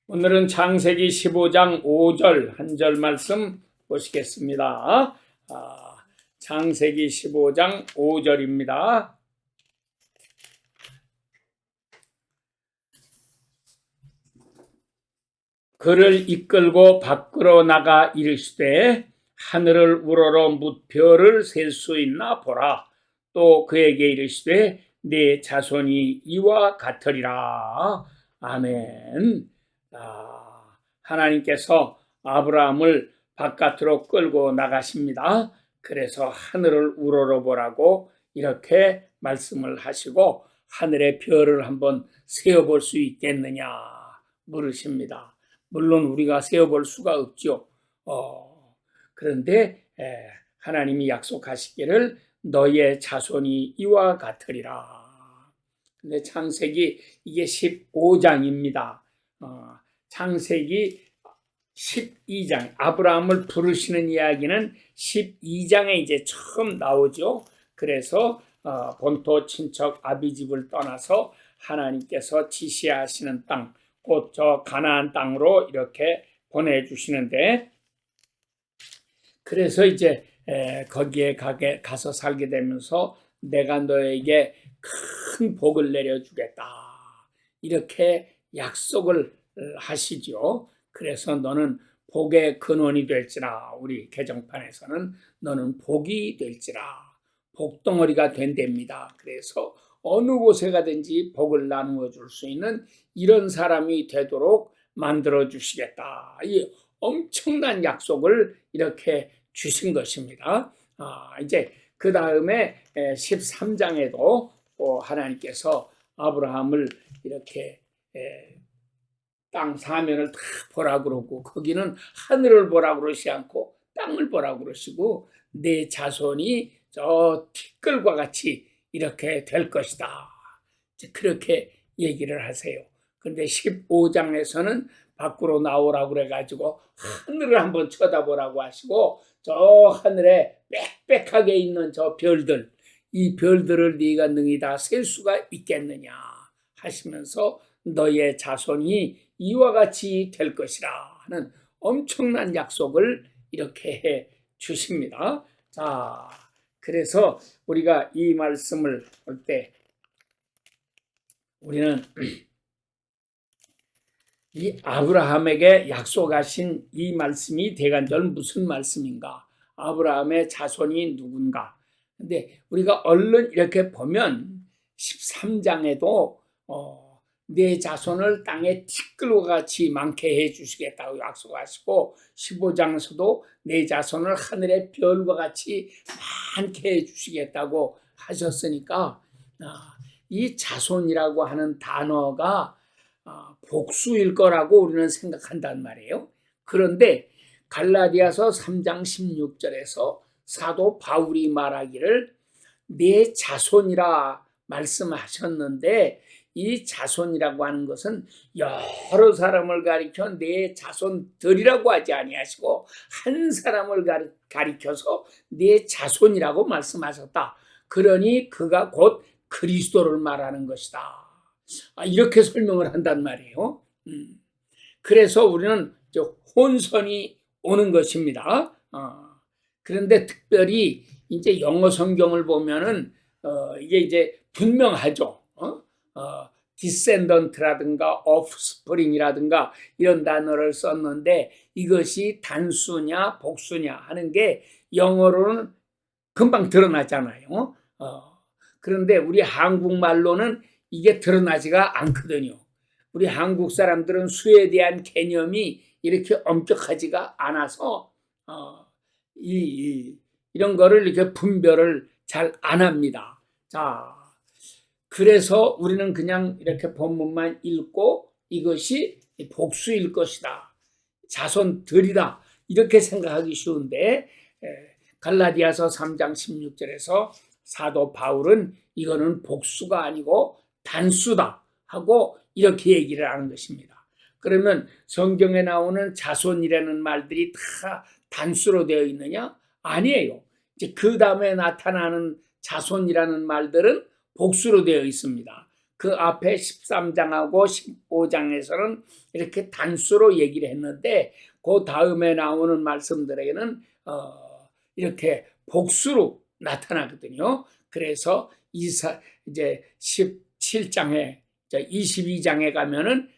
오늘은 창세기 15장 5절 한 절 말씀 보시겠습니다. 창세기 15장 5절입니다. 그를 이끌고 밖으로 나가 이르시되 하늘을 우러러 뭇 별을 셀 수 있나 보라. 또 그에게 이르시되 네 자손이 이와 같으리라. 아멘. 하나님께서 아브라함을 바깥으로 끌고 나가십니다. 그래서 하늘을 우러러 보라고 이렇게 말씀을 하시고 하늘의 별을 한번 세어볼 수 있겠느냐 물으십니다. 물론 우리가 세어볼 수가 없죠. 그런데 하나님이 약속하시기를 너의 자손이 이와 같으리라. 근데 창세기 이게 15장입니다. 창세기 12장 아브라함을 부르시는 이야기는 12장에 이제 처음 나오죠. 그래서 본토 친척 아비집을 떠나서 하나님께서 지시하시는 땅, 곧 저 가나안 땅으로 이렇게 보내주시는데, 그래서 이제 거기에 가서 살게 되면서 내가 너에게 큰 복을 내려주겠다 이렇게 약속을 하시죠. 그래서 너는 복의 근원이 될지라, 우리 개정판에서는 너는 복이 될지라, 복덩어리가 된답니다. 그래서 어느 곳에 가든지 복을 나누어 줄 수 있는 이런 사람이 되도록 만들어 주시겠다. 이 엄청난 약속을 이렇게 주신 것입니다. 이제 그 다음에 13장에도 또 하나님께서 아브라함을 이렇게 땅 사면을 다 보라 그러고, 거기는 하늘을 보라 그러시 않고 땅을 보라 그러시고 내 자손이 저 티끌과 같이 이렇게 될 것이다, 그렇게 얘기를 하세요. 그런데 15장에서는 밖으로 나오라고 그래가지고 하늘을 한번 쳐다보라고 하시고 저 하늘에 빽빽하게 있는 저 별들, 이 별들을 네가 능히 다 셀 수가 있겠느냐 하시면서 너의 자손이 이와 같이 될 것이라 하는 엄청난 약속을 이렇게 해 주십니다. 자, 그래서 우리가 이 말씀을 볼 때 우리는 이 아브라함에게 약속하신 이 말씀이 대간절 무슨 말씀인가? 아브라함의 자손이 누군가? 근데 우리가 얼른 이렇게 보면 13장에도 내 자손을 땅에 티끌과 같이 많게 해주시겠다고 약속하시고, 15장에서도 내 자손을 하늘의 별과 같이 많게 해주시겠다고 하셨으니까 이 자손이라고 하는 단어가 복수일 거라고 우리는 생각한단 말이에요. 그런데 갈라디아서 3장 16절에서 사도 바울이 말하기를 내 자손이라 말씀하셨는데, 이 자손이라고 하는 것은 여러 사람을 가리켜 내 자손들이라고 하지 아니하시고 한 사람을 가리켜서 내 자손이라고 말씀하셨다. 그러니 그가 곧 그리스도를 말하는 것이다, 이렇게 설명을 한단 말이에요. 그래서 우리는 혼선이 오는 것입니다. 그런데 특별히 이제 영어 성경을 보면은 이게 이제 분명하죠. descendant라든가 offspring이라든가 이런 단어를 썼는데 이것이 단수냐 복수냐 하는 게 영어로는 금방 드러나잖아요. 그런데 우리 한국말로는 이게 드러나지가 않거든요. 우리 한국 사람들은 수에 대한 개념이 이렇게 엄격하지가 않아서 이런 거를 이렇게 분별을 잘 안 합니다. 자, 그래서 우리는 그냥 이렇게 본문만 읽고 이것이 복수일 것이다, 자손들이다, 이렇게 생각하기 쉬운데 갈라디아서 3장 16절에서 사도 바울은 이거는 복수가 아니고 단수다 하고 이렇게 얘기를 하는 것입니다. 그러면 성경에 나오는 자손이라는 말들이 다 단수로 되어 있느냐? 아니에요. 이제 그 다음에 나타나는 자손이라는 말들은 복수로 되어 있습니다. 그 앞에 13장하고 15장에서는 이렇게 단수로 얘기를 했는데 그 다음에 나오는 말씀들에게는 이렇게 복수로 나타나거든요. 그래서 이제 17장에 22장에 가면은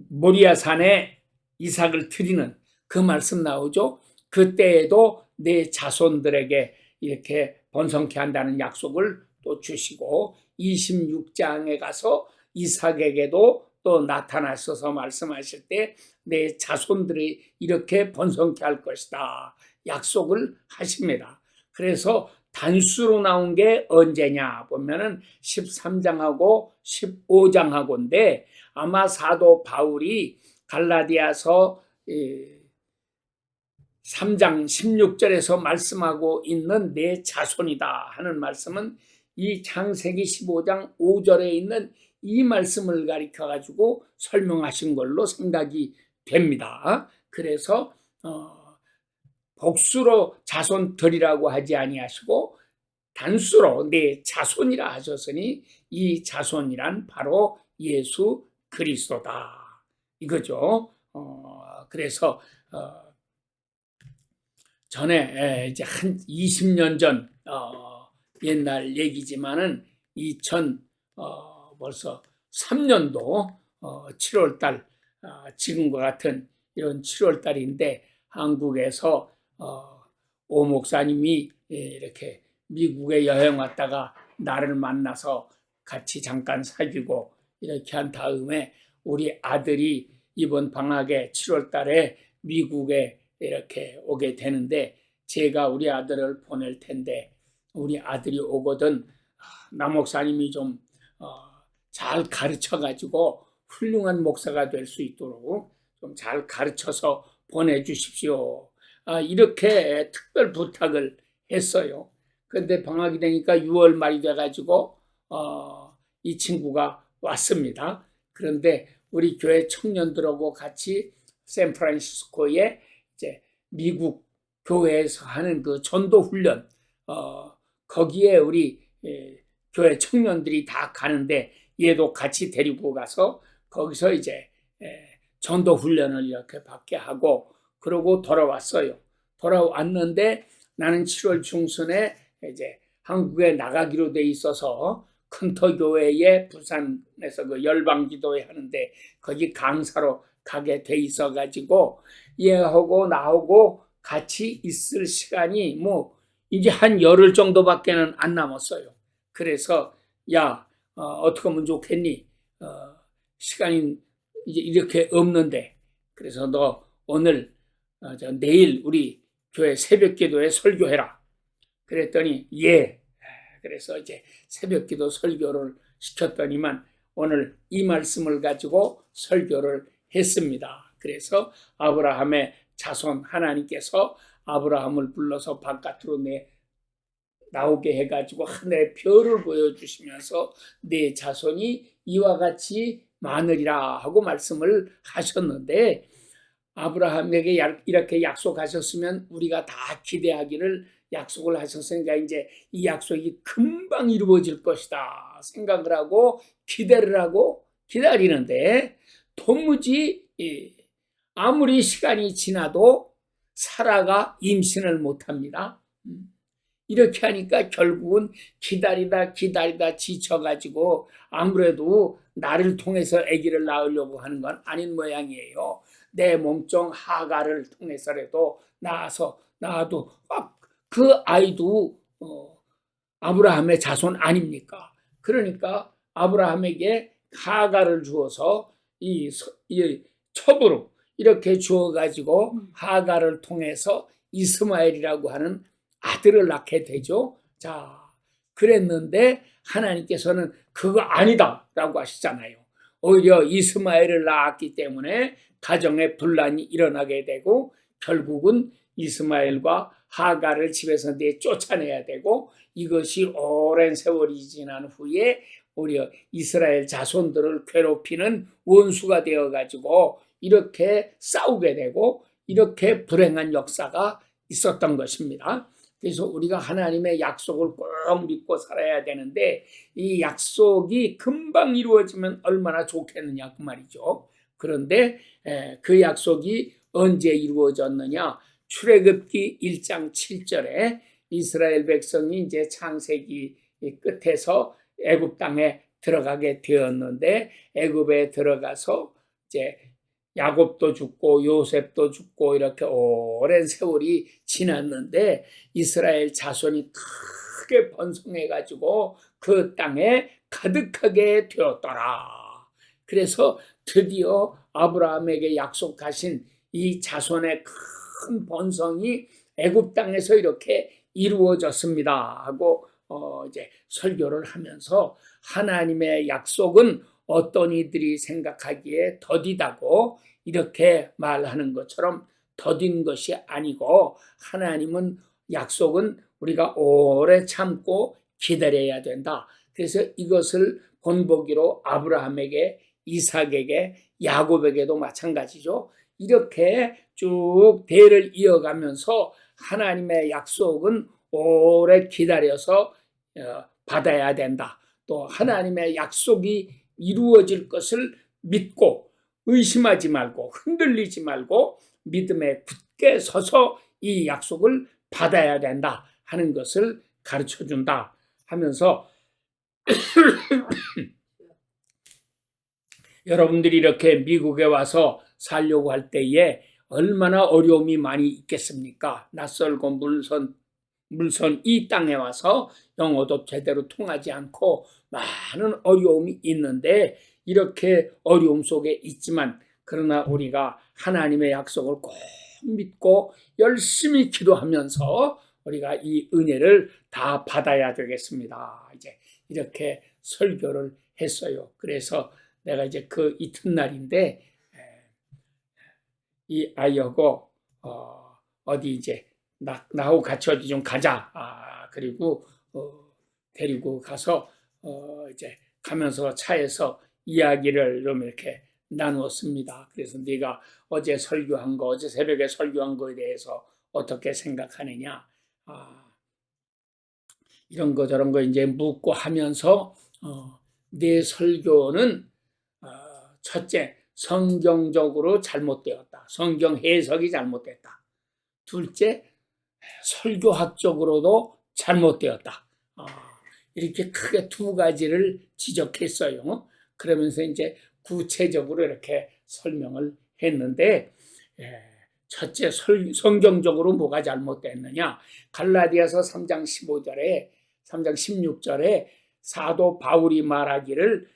모리아 산에 이삭을 드리는 그 말씀 나오죠. 그때에도 내 자손들에게 이렇게 번성케 한다는 약속을 또 주시고 26장에 가서 이삭에게도 또 나타나셔서 말씀하실 때 내 자손들이 이렇게 번성케 할 것이다 약속을 하십니다. 그래서 단수로 나온 게 언제냐 보면은 13장하고 15장하고인데 아마 사도 바울이 갈라디아서 3장 16절에서 말씀하고 있는 내 자손이다 하는 말씀은 이 창세기 15장 5절에 있는 이 말씀을 가리켜 가지고 설명하신 걸로 생각이 됩니다. 그래서 복수로 자손 드리라고 하지 아니하시고 단수로 내 자손이라 하셨으니 이 자손이란 바로 예수 그리스도다 이거죠. 그래서 전에 이제 한 20년 전 옛날 얘기지만은 벌써 3년도 7월달 지금과 같은 이런 7월달인데 한국에서 오 목사님이 이렇게 미국에 여행 왔다가 나를 만나서 같이 잠깐 사귀고 이렇게 한 다음에 우리 아들이 이번 방학에 7월달에 미국에 이렇게 오게 되는데 제가 우리 아들을 보낼 텐데 우리 아들이 오거든 남 목사님이 좀 잘 가르쳐 가지고 훌륭한 목사가 될 수 있도록 좀 잘 가르쳐서 보내주십시오. 이렇게 특별 부탁을 했어요. 그런데 방학이 되니까 6월 말이 돼가지고 이 친구가 왔습니다. 그런데 우리 교회 청년들하고 같이 샌프란시스코에 이제 미국 교회에서 하는 그 전도 훈련 거기에 우리 교회 청년들이 다 가는데 얘도 같이 데리고 가서 거기서 이제 전도 훈련을 이렇게 받게 하고 그러고 돌아왔어요. 돌아왔는데 나는 7월 중순에 이제 한국에 나가기로 돼 있어서 큰터교회에 부산에서 그 열방기도회 하는데 거기 강사로 가게 돼 있어 가지고 얘하고 나하고 같이 있을 시간이 뭐 이제 한 열흘 정도밖에는 안 남았어요. 그래서 야 어떻게 하면 좋겠니? 시간이 이제 이렇게 없는데 그래서 너 오늘 내일 우리 교회 새벽기도에 설교해라. 그랬더니 예. 그래서 이제 새벽기도 설교를 시켰더니만 오늘 이 말씀을 가지고 설교를 했습니다. 그래서 아브라함의 자손 하나님께서 아브라함을 불러서 바깥으로 나오게 해가지고 하늘의 별을 보여주시면서 내 자손이 이와 같이 많으리라 하고 말씀을 하셨는데 아브라함에게 이렇게 약속하셨으면 우리가 다 기대하기를 약속을 하셨으니까 이제 이 약속이 금방 이루어질 것이다 생각을 하고 기대를 하고 기다리는데 도무지 아무리 시간이 지나도 사라가 임신을 못합니다. 이렇게 하니까 결국은 기다리다 지쳐가지고 아무래도 나를 통해서 아기를 낳으려고 하는 건 아닌 모양이에요. 내 몸종 하가를 통해서라도 낳아도 그 아이도 아브라함의 자손 아닙니까? 그러니까 아브라함에게 하가를 주어서 이 첩으로 이렇게 주어가지고 하가를 통해서 이스마엘이라고 하는 아들을 낳게 되죠. 자, 그랬는데 하나님께서는 그거 아니다라고 하시잖아요. 오히려 이스마엘을 낳았기 때문에 가정에 분란이 일어나게 되고 결국은 이스마엘과 하가를 집에서 쫓아내야 되고 이것이 오랜 세월이 지난 후에 오히려 이스라엘 자손들을 괴롭히는 원수가 되어가지고 이렇게 싸우게 되고 이렇게 불행한 역사가 있었던 것입니다. 그래서 우리가 하나님의 약속을 꼭 믿고 살아야 되는데 이 약속이 금방 이루어지면 얼마나 좋겠느냐 그 말이죠. 그런데 그 약속이 언제 이루어졌느냐? 출애굽기 1장 7절에 이스라엘 백성이 이제 창세기 끝에서 애굽 땅에 들어가게 되었는데 애굽에 들어가서 이제 야곱도 죽고 요셉도 죽고 이렇게 오랜 세월이 지났는데 이스라엘 자손이 크게 번성해 가지고 그 땅에 가득하게 되었더라. 그래서 드디어 아브라함에게 약속하신 이 자손의 큰 번성이 애굽 땅에서 이렇게 이루어졌습니다 하고 이제 설교를 하면서 하나님의 약속은 어떤 이들이 생각하기에 더디다고 이렇게 말하는 것처럼 더딘 것이 아니고 하나님은 약속은 우리가 오래 참고 기다려야 된다. 그래서 이것을 본보기로 아브라함에게, 이삭에게, 야곱에게도 마찬가지죠. 이렇게 쭉 대를 이어가면서 하나님의 약속은 오래 기다려서 받아야 된다. 또 하나님의 약속이 이루어질 것을 믿고 의심하지 말고 흔들리지 말고 믿음에 굳게 서서 이 약속을 받아야 된다 하는 것을 가르쳐준다 하면서 여러분들이 이렇게 미국에 와서 살려고 할 때에 얼마나 어려움이 많이 있겠습니까? 낯설고 물선 이 땅에 와서 영어도 제대로 통하지 않고 많은 어려움이 있는데 이렇게 어려움 속에 있지만 그러나 우리가 하나님의 약속을 꼭 믿고 열심히 기도하면서 우리가 이 은혜를 다 받아야 되겠습니다. 이제 이렇게 설교를 했어요. 그래서 내가 이제 그 이튿날인데 이 아이하고 어디 이제 나하고 같이 어디 좀 가자. 그리고 데리고 가서 이제 가면서 차에서 이야기를 좀 이렇게 나누었습니다. 그래서 네가 어제 설교한 거, 어제 새벽에 설교한 거에 대해서 어떻게 생각하느냐, 이런 거 저런 거 이제 묻고 하면서 네 설교는 첫째, 성경적으로 잘못되었다. 성경 해석이 잘못됐다. 둘째, 설교학적으로도 잘못되었다. 이렇게 크게 두 가지를 지적했어요. 그러면서 이제 구체적으로 이렇게 설명을 했는데 첫째, 성경적으로 뭐가 잘못됐느냐? 갈라디아서 3장 15절에 3장 16절에 사도 바울이 말하기를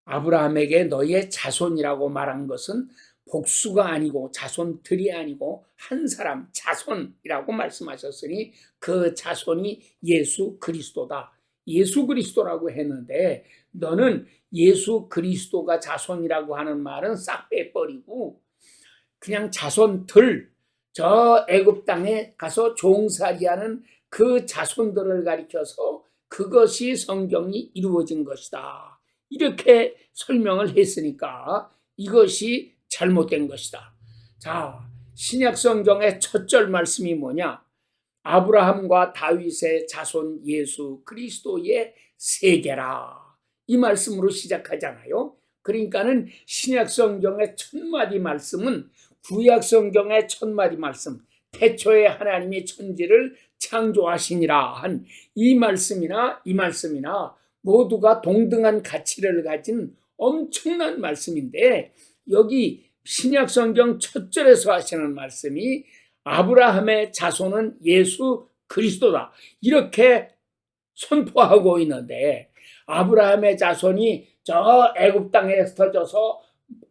아브라함에게 너희의 자손이라고 말한 것은 복수가 아니고 자손들이 아니고 한 사람 자손이라고 말씀하셨으니 그 자손이 예수 그리스도다. 예수 그리스도라고 했는데 너는 예수 그리스도가 자손이라고 하는 말은 싹 빼버리고 그냥 자손들, 저 애굽 땅에 가서 종살이하는 그 자손들을 가리켜서 그것이 성경이 이루어진 것이다. 이렇게 설명을 했으니까 이것이 잘못된 것이다. 자, 신약 성경의 첫 절 말씀이 뭐냐? 아브라함과 다윗의 자손 예수 그리스도의 세계라. 이 말씀으로 시작하잖아요. 그러니까는 신약 성경의 첫 마디 말씀은 구약 성경의 첫 마디 말씀, 태초에 하나님이 천지를 창조하시니라 한 이 말씀이나 모두가 동등한 가치를 가진 엄청난 말씀인데 여기 신약 성경 첫 절에서 하시는 말씀이 아브라함의 자손은 예수 그리스도다. 이렇게 선포하고 있는데 아브라함의 자손이 저 애굽 땅에 흩어져서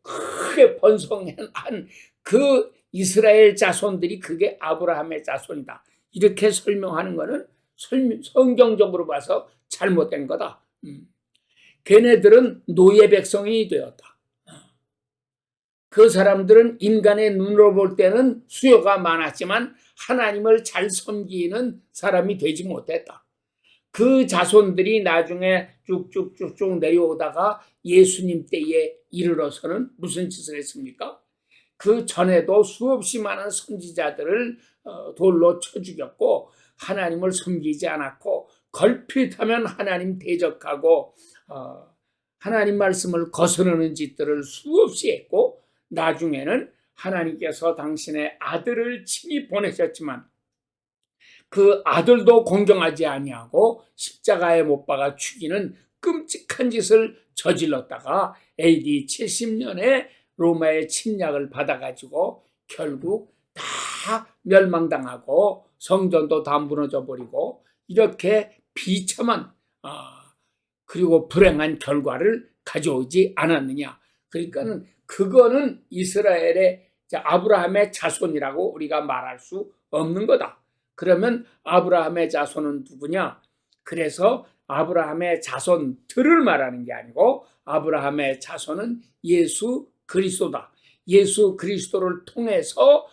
크게 번성한 그 이스라엘 자손들이 그게 아브라함의 자손이다. 이렇게 설명하는 것은 성경적으로 봐서 잘못된 거다. 걔네들은 노예 백성이 되었다. 그 사람들은 인간의 눈으로 볼 때는 수요가 많았지만 하나님을 잘 섬기는 사람이 되지 못했다. 그 자손들이 나중에 쭉쭉쭉쭉 내려오다가 예수님 때에 이르러서는 무슨 짓을 했습니까? 그 전에도 수없이 많은 선지자들을 돌로 쳐 죽였고 하나님을 섬기지 않았고 걸핏하면 하나님 대적하고 하나님 말씀을 거스르는 짓들을 수없이 했고 나중에는 하나님께서 당신의 아들을 친히 보내셨지만 그 아들도 공경하지 아니하고 십자가에 못 박아 죽이는 끔찍한 짓을 저질렀다가 AD 70년에 로마의 침략을 받아가지고 결국 다 멸망당하고 성전도 다 무너져 버리고 이렇게 비참한 그리고 불행한 결과를 가져오지 않았느냐. 그러니까는 그거는 이스라엘의 아브라함의 자손이라고 우리가 말할 수 없는 거다. 그러면 아브라함의 자손은 누구냐? 그래서 아브라함의 자손들을 말하는 게 아니고 아브라함의 자손은 예수 그리스도다. 예수 그리스도를 통해서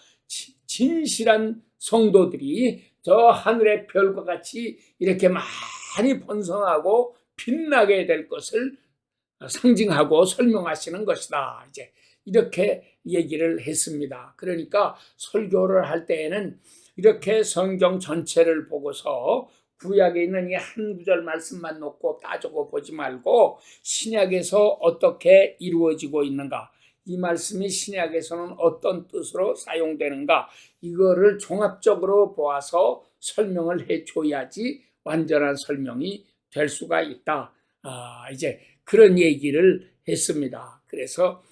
진실한 성도들이 저 하늘의 별과 같이 이렇게 많이 번성하고 빛나게 될 것을 상징하고 설명하시는 것이다. 이제 이렇게 얘기를 했습니다. 그러니까 설교를 할 때에는 이렇게 성경 전체를 보고서 구약에 있는 이 한 구절 말씀만 놓고 따지고 보지 말고 신약에서 어떻게 이루어지고 있는가, 이 말씀이 신약에서는 어떤 뜻으로 사용되는가, 이거를 종합적으로 보아서 설명을 해줘야지 완전한 설명이 될 수가 있다. 이제 그런 얘기를 했습니다. 그래서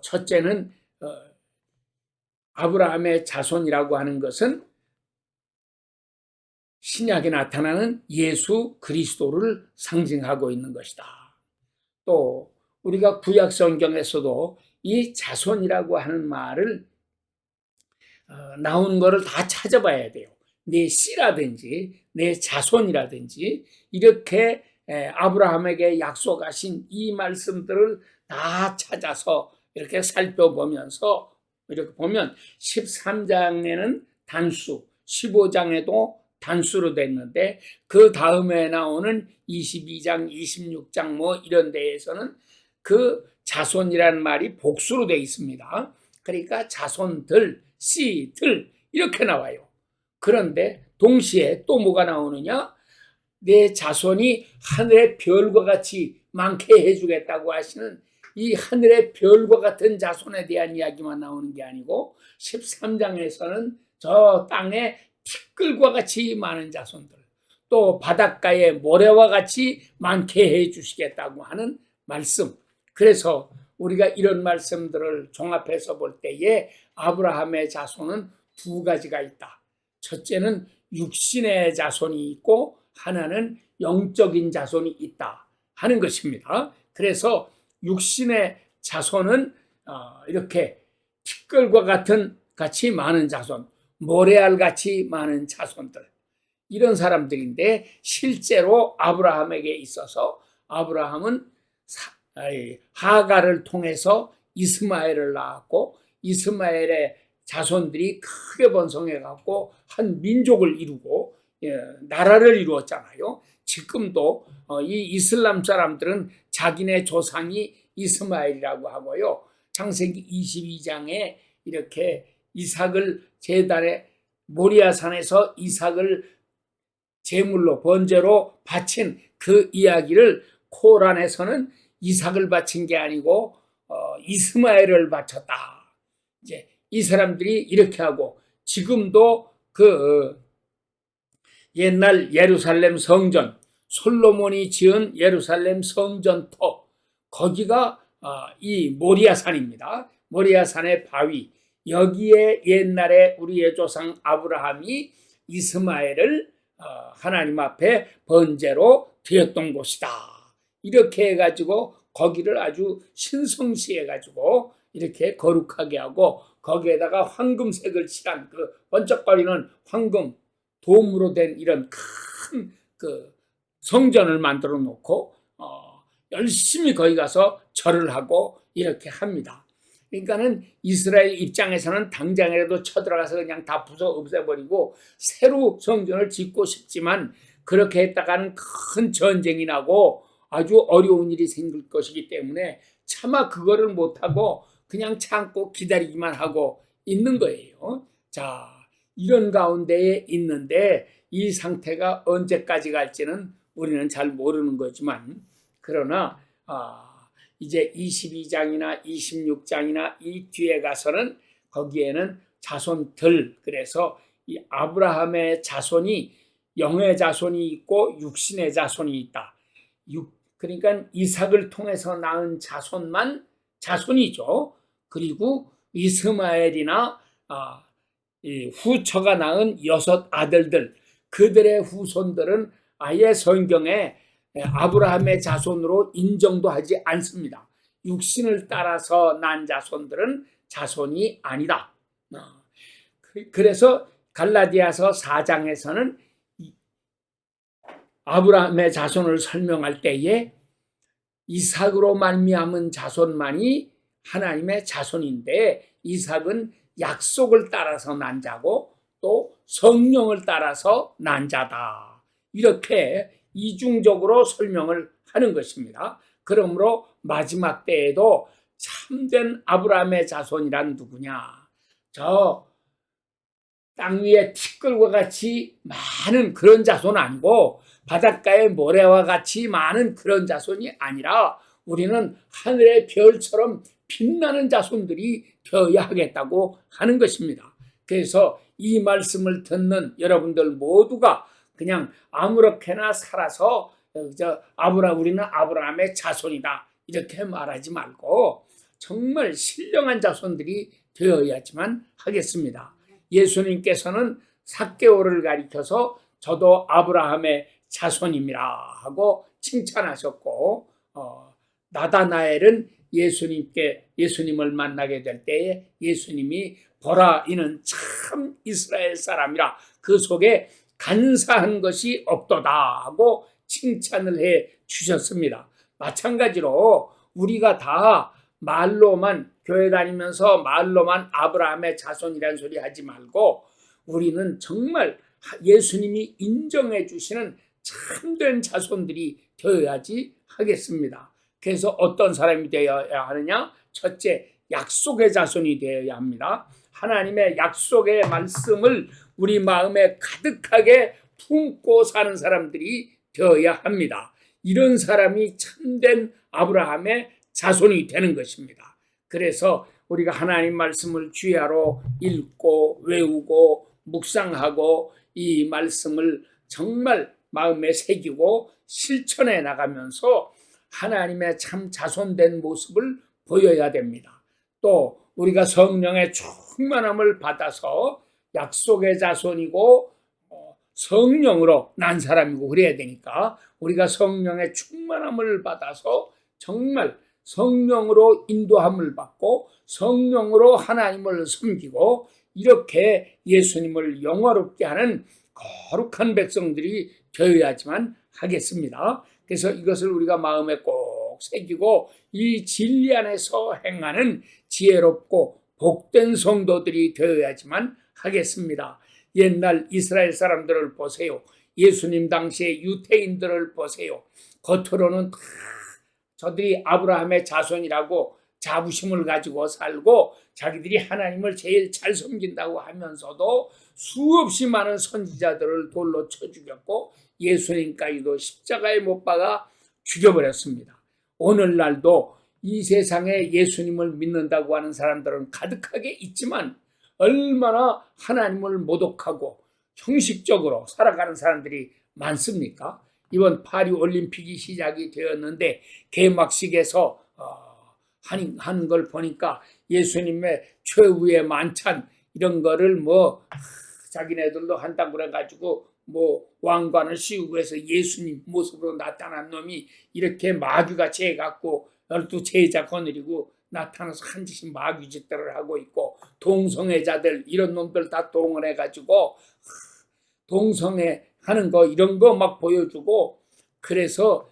첫째는 아브라함의 자손이라고 하는 것은 신약에 나타나는 예수 그리스도를 상징하고 있는 것이다. 또 우리가 구약 성경에서도 이 자손이라고 하는 말을 나오는 거를 다 찾아봐야 돼요. 내 씨라든지 내 자손이라든지 이렇게 아브라함에게 약속하신 이 말씀들을 다 찾아서 이렇게 살펴보면서 이렇게 보면 13장에는 단수, 15장에도 단수로 됐는데 그 다음에 나오는 22장, 26장 뭐 이런 데에서는 그 자손이라는 말이 복수로 되어 있습니다. 그러니까 자손들, 씨들 이렇게 나와요. 그런데 동시에 또 뭐가 나오느냐? 내 자손이 하늘의 별과 같이 많게 해주겠다고 하시는 이 하늘의 별과 같은 자손에 대한 이야기만 나오는 게 아니고 13장에서는 저 땅에 티끌과 같이 많은 자손들, 또 바닷가의 모래와 같이 많게 해주시겠다고 하는 말씀. 그래서 우리가 이런 말씀들을 종합해서 볼 때에 아브라함의 자손은 두 가지가 있다. 첫째는 육신의 자손이 있고 하나는 영적인 자손이 있다 하는 것입니다. 그래서 육신의 자손은 이렇게 티끌과 같이 많은 자손, 모래알 같이 많은 자손들, 이런 사람들인데 실제로 아브라함에게 있어서 아브라함은 하갈을 통해서 이스마엘을 낳았고 이스마엘의 자손들이 크게 번성해 갖고 한 민족을 이루고 나라를 이루었잖아요. 지금도 이 이슬람 사람들은 자기네 조상이 이스마엘이라고 하고요. 창세기 22장에 이렇게 이삭을 제단에 모리아산에서 이삭을 제물로 번제로 바친 그 이야기를 코란에서는 이삭을 바친 게 아니고 이스마엘을 바쳤다. 이제 이 사람들이 이렇게 하고 지금도 그 옛날 예루살렘 성전, 솔로몬이 지은 예루살렘 성전터, 거기가 이 모리아산입니다. 모리아산의 바위, 여기에 옛날에 우리의 조상 아브라함이 이스마엘을 하나님 앞에 번제로 드렸던 곳이다. 이렇게 해가지고 거기를 아주 신성시해가지고 이렇게 거룩하게 하고 거기에다가 황금색을 칠한 그 번쩍거리는 황금 도움으로 된 이런 큰 그 성전을 만들어 놓고 열심히 거기 가서 절을 하고 이렇게 합니다. 그러니까는 이스라엘 입장에서는 당장이라도 쳐들어가서 그냥 다 부숴 없애버리고 새로 성전을 짓고 싶지만 그렇게 했다가는 큰 전쟁이 나고 아주 어려운 일이 생길 것이기 때문에 차마 그거를 못하고 그냥 참고 기다리기만 하고 있는 거예요. 자, 이런 가운데에 있는데 이 상태가 언제까지 갈지는 우리는 잘 모르는 거지만, 그러나 이제 22장이나 26장이나 이 뒤에 가서는 거기에는 자손들, 그래서 이 아브라함의 자손이 영의 자손이 있고 육신의 자손이 있다. 그러니까 이삭을 통해서 낳은 자손만 자손이죠. 그리고 이스마엘이나 이 후처가 낳은 6 아들들, 그들의 후손들은 아예 성경에 아브라함의 자손으로 인정도 하지 않습니다. 육신을 따라서 난 자손들은 자손이 아니다. 그래서 갈라디아서 4장에서는 아브라함의 자손을 설명할 때에 이삭으로 말미암은 자손만이 하나님의 자손인데, 이삭은 약속을 따라서 난 자고 또 성령을 따라서 난 자다. 이렇게 이중적으로 설명을 하는 것입니다. 그러므로 마지막 때에도 참된 아브라함의 자손이란 누구냐? 저 땅 위에 티끌과 같이 많은 그런 자손 아니고, 바닷가의 모래와 같이 많은 그런 자손이 아니라 우리는 하늘의 별처럼 빛나는 자손들이 되어야 하겠다고 하는 것입니다. 그래서 이 말씀을 듣는 여러분들 모두가 그냥 아무렇게나 살아서 우리는 아브라함의 자손이다 이렇게 말하지 말고 정말 신령한 자손들이 되어야지만 하겠습니다. 예수님께서는 삭개오를 가리켜서 저도 아브라함의 자손입니다 하고 칭찬하셨고, 나다나엘은 예수님을 만나게 될 때에 예수님이 보라 이는 참 이스라엘 사람이라 그 속에 간사한 것이 없도다 하고 칭찬을 해 주셨습니다. 마찬가지로 우리가 다 말로만 교회 다니면서 말로만 아브라함의 자손이라는 소리 하지 말고 우리는 정말 예수님이 인정해 주시는 참된 자손들이 되어야지 하겠습니다. 그래서 어떤 사람이 되어야 하느냐? 첫째, 약속의 자손이 되어야 합니다. 하나님의 약속의 말씀을 우리 마음에 가득하게 품고 사는 사람들이 되어야 합니다. 이런 사람이 참된 아브라함의 자손이 되는 것입니다. 그래서 우리가 하나님 말씀을 주야로 읽고 외우고 묵상하고 이 말씀을 정말 마음에 새기고 실천해 나가면서 하나님의 참 자손된 모습을 보여야 됩니다. 또 우리가 성령의 충만함을 받아서 약속의 자손이고 성령으로 난 사람이고 그래야 되니까 우리가 성령의 충만함을 받아서 정말 성령으로 인도함을 받고 성령으로 하나님을 섬기고 이렇게 예수님을 영화롭게 하는 거룩한 백성들이 되어야지만 하겠습니다. 그래서 이것을 우리가 마음에 꼭 새기고 이 진리 안에서 행하는 지혜롭고 복된 성도들이 되어야지만 하겠습니다. 옛날 이스라엘 사람들을 보세요. 예수님 당시의 유태인들을 보세요. 겉으로는 다 저들이 아브라함의 자손이라고 자부심을 가지고 살고 자기들이 하나님을 제일 잘 섬긴다고 하면서도 수없이 많은 선지자들을 돌로 쳐 죽였고 예수님까지도 십자가에 못 박아 죽여버렸습니다. 오늘날도 이 세상에 예수님을 믿는다고 하는 사람들은 가득하게 있지만 얼마나 하나님을 모독하고 형식적으로 살아가는 사람들이 많습니까? 이번 파리 올림픽이 시작이 되었는데 개막식에서 하는 걸 보니까 예수님의 최후의 만찬 이런 거를 자기네들도 한다고 그래가지고 왕관을 씌우고 해서 예수님 모습으로 나타난 놈이 이렇게 마귀같이 해갖고 12제자 거느리고 나타나서 한 짓이 마귀 짓들을 하고 있고 동성애자들 이런 놈들 다 동원해가지고 동성애 하는 거 이런 거 막 보여주고 그래서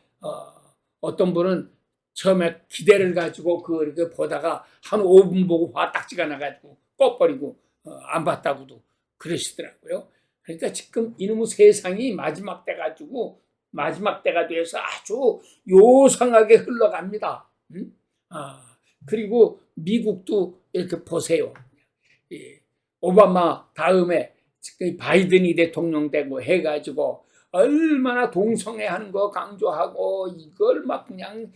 어떤 분은 처음에 기대를 가지고 그렇게 보다가 한 5분 보고 화딱지가 나가지고 꺼버리고 안 봤다고도 그러시더라고요. 그러니까 지금 이놈의 세상이 마지막 때 가지고 마지막 때가 돼서 아주 요상하게 흘러갑니다. 그리고 미국도 이렇게 보세요. 오바마 다음에 바이든이 대통령 되고 해가지고 얼마나 동성애하는 거 강조하고 이걸 막 그냥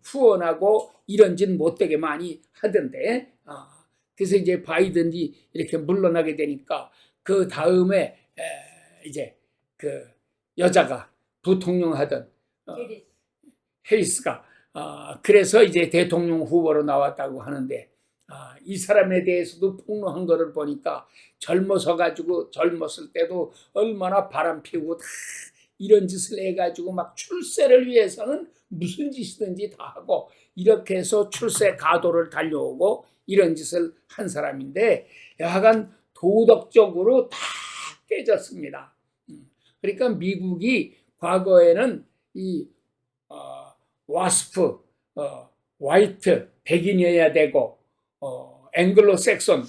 후원하고 이런 짓 못되게 많이 하던데, 그래서 이제 바이든이 이렇게 물러나게 되니까 그 다음에 이제 그 여자가 부통령 하던 해리스가 그래서 이제 대통령 후보로 나왔다고 하는데, 이 사람에 대해서도 폭로한 거를 보니까 젊었을 때도 얼마나 바람 피우고 다 이런 짓을 해가지고 막 출세를 위해서는 무슨 짓이든지 다 하고 이렇게 해서 출세 가도를 달려오고 이런 짓을 한 사람인데, 여하간 도덕적으로 다 깨졌습니다. 그러니까 미국이 과거에는 이 와스프, 화이트, 백인이어야 되고 앵글로색손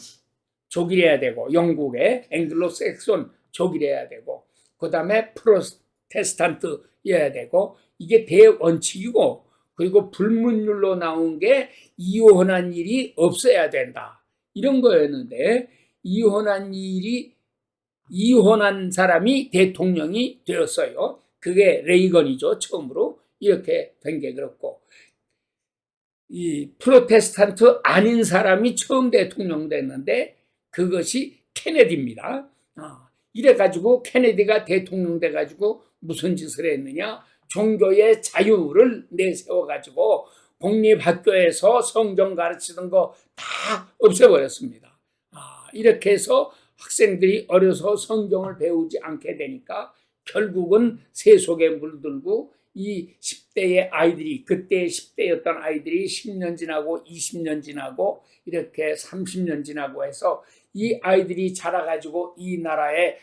족이래야 되고, 영국의 앵글로색손 족이래야 되고, 그 다음에 프로테스탄트여야 되고, 이게 대원칙이고, 그리고 불문율로 나온 게 이혼한 일이 없어야 된다, 이런 거였는데, 이혼한 사람이 대통령이 되었어요. 그게 레이건이죠. 처음으로 이렇게 된 게 그렇고, 이 프로테스탄트 아닌 사람이 처음 대통령 됐는데 그것이 케네디입니다. 이래가지고 케네디가 대통령 돼가지고 무슨 짓을 했느냐, 종교의 자유를 내세워가지고 공립학교에서 성경 가르치던 거 다 없애버렸습니다. 이렇게 해서 학생들이 어려서 성경을 배우지 않게 되니까 결국은 세속에 물들고, 이 10대의 아이들이, 그때 10대였던 아이들이 10년 지나고 20년 지나고 이렇게 30년 지나고 해서 이 아이들이 자라가지고 이 나라의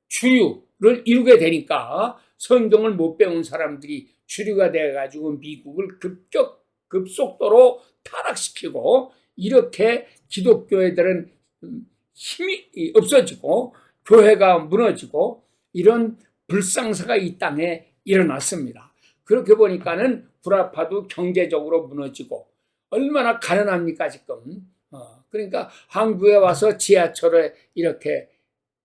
주류를 이루게 되니까 성경을 못 배운 사람들이 주류가 돼가지고 미국을 급속도로 타락시키고, 이렇게 기독교애들은 힘이 없어지고 교회가 무너지고 이런 불상사가 이 땅에 일어났습니다. 그렇게 보니까는 구라파도 경제적으로 무너지고 얼마나 가난합니까 지금. 그러니까 한국에 와서 지하철에 이렇게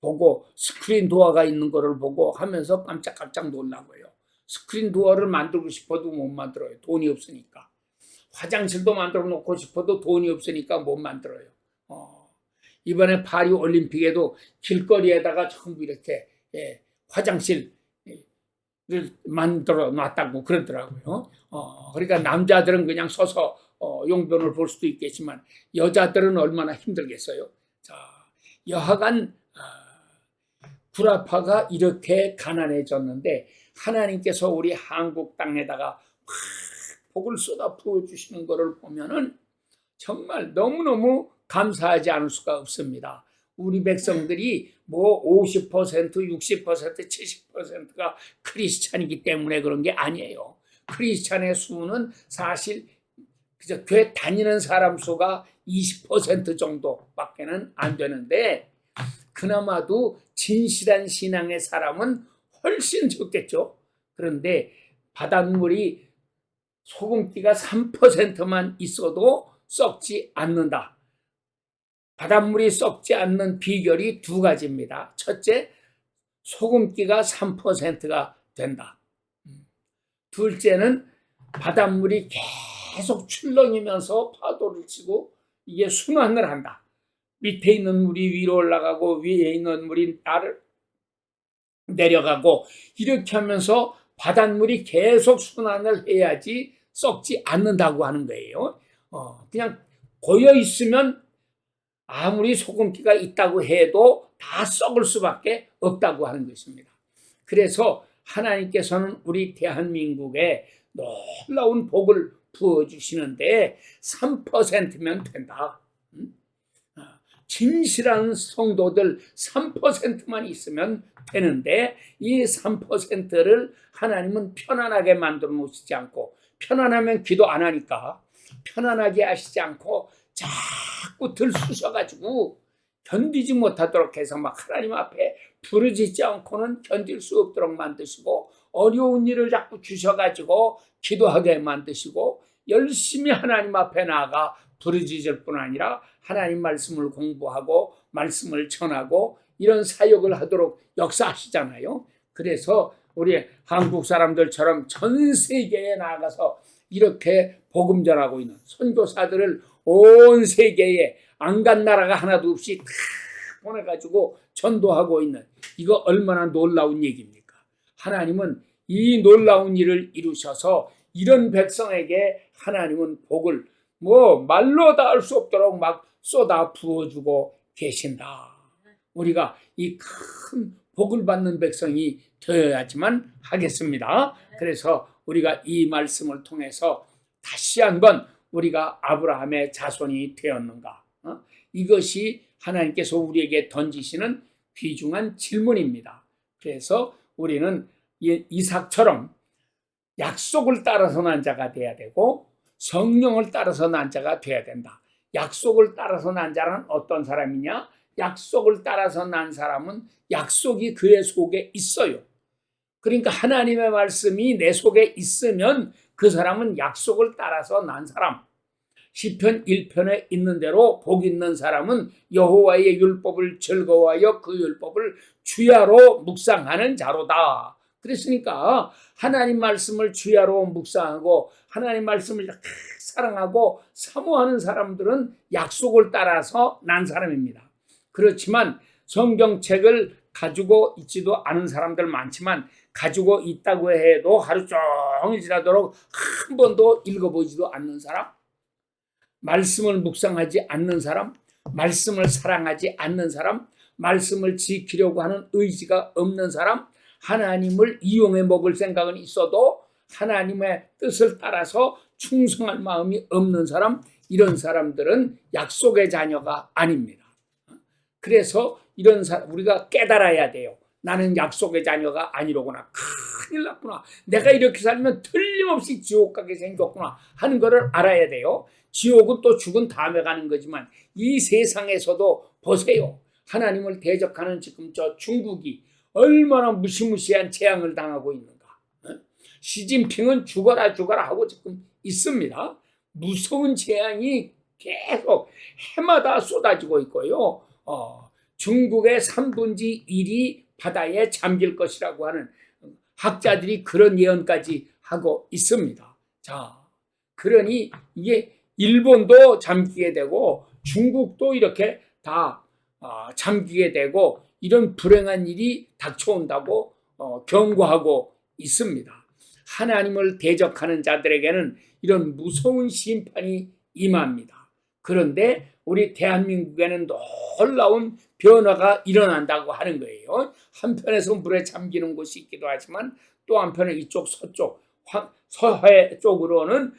보고 스크린 도어가 있는 거를 보고 하면서 깜짝깜짝 놀라고요. 스크린 도어를 만들고 싶어도 못 만들어요. 돈이 없으니까. 화장실도 만들어 놓고 싶어도 돈이 없으니까 못 만들어요. 이번에 파리 올림픽에도 길거리에다가 전부 이렇게 화장실을 만들어 놨다고 그러더라고요. 그러니까 남자들은 그냥 서서 용변을 볼 수도 있겠지만 여자들은 얼마나 힘들겠어요. 자, 여하간 구라파가 이렇게 가난해졌는데 하나님께서 우리 한국 땅에다가 복을 쏟아 부어 주시는 것을 보면은 정말 너무너무 감사하지 않을 수가 없습니다. 우리 백성들이 뭐 50%, 60%, 70%가 크리스찬이기 때문에 그런 게 아니에요. 크리스찬의 수는 사실 그저 교회 다니는 사람 수가 20% 정도밖에는 안 되는데, 그나마도 진실한 신앙의 사람은 훨씬 적겠죠. 그런데 바닷물이 소금기가 3%만 있어도 썩지 않는다. 바닷물이 썩지 않는 비결이 두 가지입니다. 첫째, 소금기가 3%가 된다. 둘째는 바닷물이 계속 출렁이면서 파도를 치고 이게 순환을 한다. 밑에 있는 물이 위로 올라가고 위에 있는 물이 내려가고 이렇게 하면서 바닷물이 계속 순환을 해야지 썩지 않는다고 하는 거예요. 그냥 고여 있으면 아무리 소금기가 있다고 해도 다 썩을 수밖에 없다고 하는 것입니다. 그래서 하나님께서는 우리 대한민국에 놀라운 복을 부어주시는데 3%면 된다. 진실한 성도들 3%만 있으면 되는데 이 3%를 하나님은 편안하게 만들어 놓으시지 않고, 편안하면 기도 안 하니까 편안하게 하시지 않고 자꾸 들쑤셔가지고 견디지 못하도록 해서 막 하나님 앞에 부르짖지 않고는 견딜 수 없도록 만드시고, 어려운 일을 자꾸 주셔가지고 기도하게 만드시고, 열심히 하나님 앞에 나아가 부르짖을 뿐 아니라 하나님 말씀을 공부하고 말씀을 전하고 이런 사역을 하도록 역사하시잖아요. 그래서 우리 한국 사람들처럼 전 세계에 나가서 이렇게 복음 전하고 있는 선교사들을 온 세계에 안 간 나라가 하나도 없이 다 보내가지고 전도하고 있는, 이거 얼마나 놀라운 얘기입니까? 하나님은 이 놀라운 일을 이루셔서 이런 백성에게 하나님은 복을 말로 다 할 수 없도록 막 쏟아 부어주고 계신다. 우리가 이 큰 복을 받는 백성이 되어야지만 하겠습니다. 그래서 우리가 이 말씀을 통해서 다시 한번 우리가 아브라함의 자손이 되었는가, 이것이 하나님께서 우리에게 던지시는 귀중한 질문입니다. 그래서 우리는 이삭처럼 약속을 따라서 난 자가 돼야 되고 성령을 따라서 난 자가 돼야 된다. 약속을 따라서 난 자는 어떤 사람이냐? 약속을 따라서 난 사람은 약속이 그의 속에 있어요. 그러니까 하나님의 말씀이 내 속에 있으면 그 사람은 약속을 따라서 난 사람. 시편 1편에 있는 대로 복 있는 사람은 여호와의 율법을 즐거워하여 그 율법을 주야로 묵상하는 자로다. 그랬으니까 하나님 말씀을 주야로 묵상하고 하나님 말씀을 사랑하고 사모하는 사람들은 약속을 따라서 난 사람입니다. 그렇지만 성경책을 가지고 있지도 않은 사람들 많지만 가지고 있다고 해도 하루 종일 지나도록 한 번도 읽어보지도 않는 사람, 말씀을 묵상하지 않는 사람, 말씀을 사랑하지 않는 사람, 말씀을 지키려고 하는 의지가 없는 사람, 하나님을 이용해 먹을 생각은 있어도 하나님의 뜻을 따라서 충성할 마음이 없는 사람, 이런 사람들은 약속의 자녀가 아닙니다. 그래서 이런 사람 우리가 깨달아야 돼요. 나는 약속의 자녀가 아니로구나. 큰일 났구나. 내가 이렇게 살면 틀림없이 지옥 가게 생겼구나 하는 것을 알아야 돼요. 지옥은 또 죽은 다음에 가는 거지만 이 세상에서도 보세요. 하나님을 대적하는 지금 저 중국이 얼마나 무시무시한 재앙을 당하고 있는가. 시진핑은 죽어라 하고 지금 있습니다. 무서운 재앙이 계속 해마다 쏟아지고 있고요. 중국의 3분의 1이 바다에 잠길 것이라고 하는 학자들이 그런 예언까지 하고 있습니다. 자, 그러니 이게 일본도 잠기게 되고 중국도 이렇게 다 잠기게 되고 이런 불행한 일이 닥쳐온다고 경고하고 있습니다. 하나님을 대적하는 자들에게는 이런 무서운 심판이 임합니다. 그런데 우리 대한민국에는 놀라운 변화가 일어난다고 하는 거예요. 한편에서 물에 잠기는 곳이 있기도 하지만 또 한편에 이쪽 서쪽 서해 쪽으로는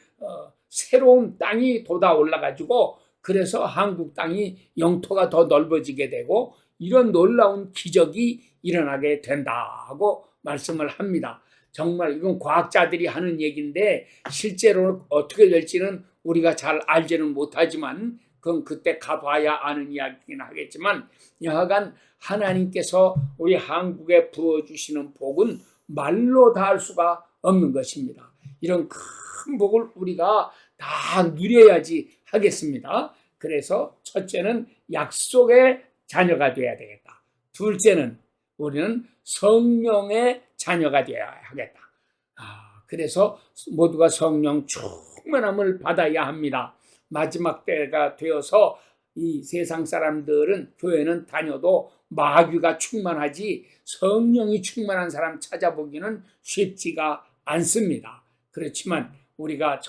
새로운 땅이 돋아 올라가지고 그래서 한국 땅이 영토가 더 넓어지게 되고 이런 놀라운 기적이 일어나게 된다고 말씀을 합니다. 정말 이건 과학자들이 하는 얘기인데 실제로 어떻게 될지는 우리가 잘 알지는 못하지만 그건 그때 가봐야 아는 이야기긴 하겠지만 여하간 하나님께서 우리 한국에 부어주시는 복은 말로 다 할 수가 없는 것입니다. 이런 큰 복을 우리가 다 누려야지 하겠습니다. 그래서 첫째는 약속의 자녀가 되어야 되겠다. 둘째는 우리는 성령의 자녀가 되어야 하겠다. 그래서 모두가 성령 충만함을 받아야 합니다. 마지막 때가 되어서 이 세상 사람들은 교회는 다녀도 마귀가 충만하지 성령이 충만한 사람 찾아보기는 쉽지가 않습니다. 그렇지만 우리가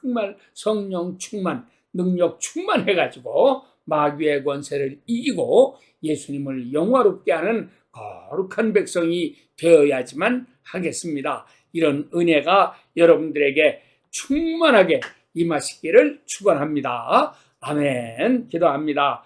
정말 성령 충만, 능력 충만해가지고 마귀의 권세를 이기고 예수님을 영화롭게 하는 거룩한 백성이 되어야지만 하겠습니다. 이런 은혜가 여러분들에게 충만하게 임하시기를 축원합니다. 아멘. 기도합니다.